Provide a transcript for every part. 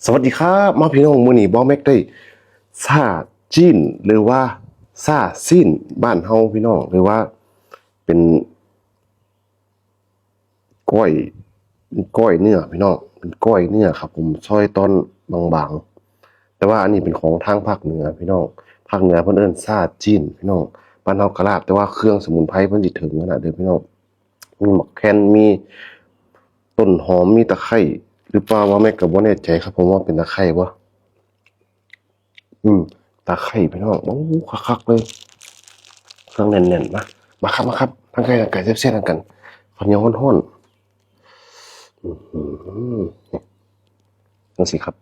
สวัสดีครับมาพี่น้องมื้อนี้บ่แม็กได้ซาจีนหรือว่าซาซีนบ้านเฮาพี่น้องหรือว่าเป็นก้อยก้อยเนื้อพี่น้องเป็นก้อยเนื้อครับผมซอยตอนบางๆแต่ว่าอันนี้เป็นของทางภาคเหนือพี่น้องภาคเหนือเพิ่นเอิ้นซาจีนพี่น้องบ้านเฮากะลาบแต่ว่าเครื่องสมุนไพรเพิ่นสิถึงขนาดเด้อพี่น้องมีหมักแคนมีต้นหอมมีตะไคร้หรือเปล่าว่าแม่ก็บ่แน่ใจครับผมว่าเป็นตะไคร้บ่ตาไข่พี่น้องโอ้คักๆเลยเครื่องแน่นๆมาครับทางไก่เสียบๆทางกันข้าวเหนียวห้อนๆจังซี่ครับ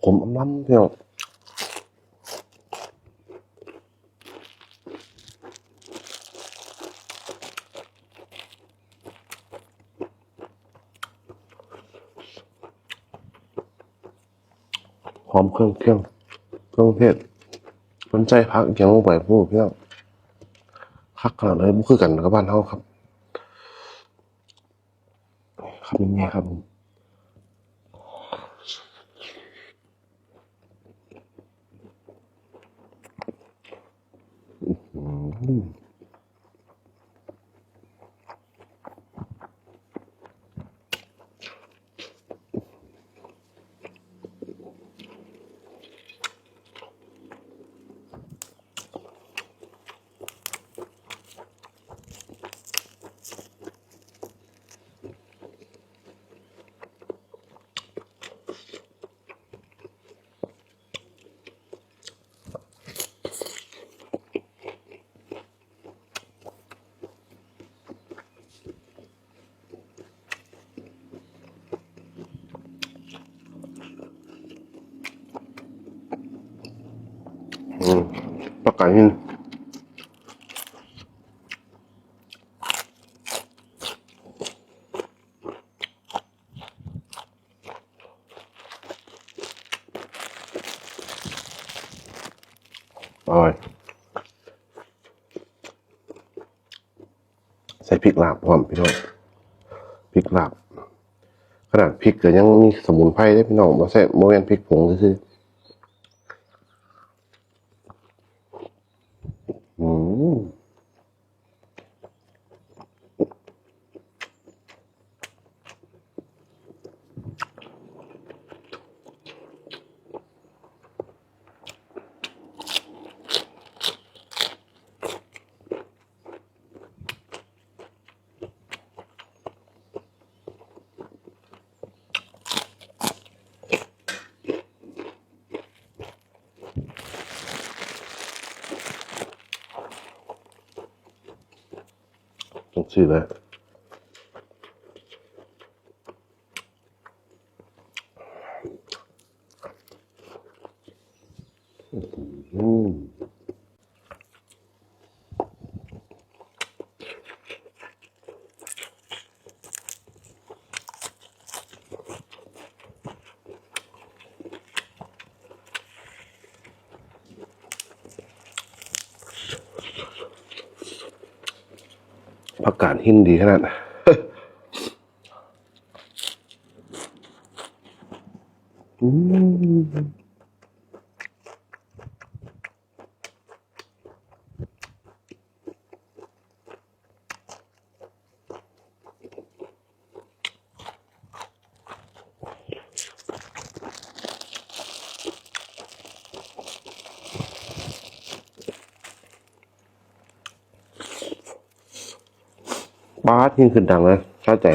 ขมอำล้ำพี่น้องหอมเครื่องเทศสนใจพักเคียงลงไปพูดพี่น้องคักขนาดเลยบ่คือกันกับบ้านเฮาครับครับยังไงครับผมผักกาดหินอร่อยใส่พริกลาบพร้อมพี่น้องพริกลาบขนาดพริกก็ยังมีสมุนไพรได้พี่น้องบ่ใช่บ่แม่นพริกผงซื่อจังซี่เลยผักกาดหินดีขนาดบาสยิ่งขึ้นดังเลยเข้าใจ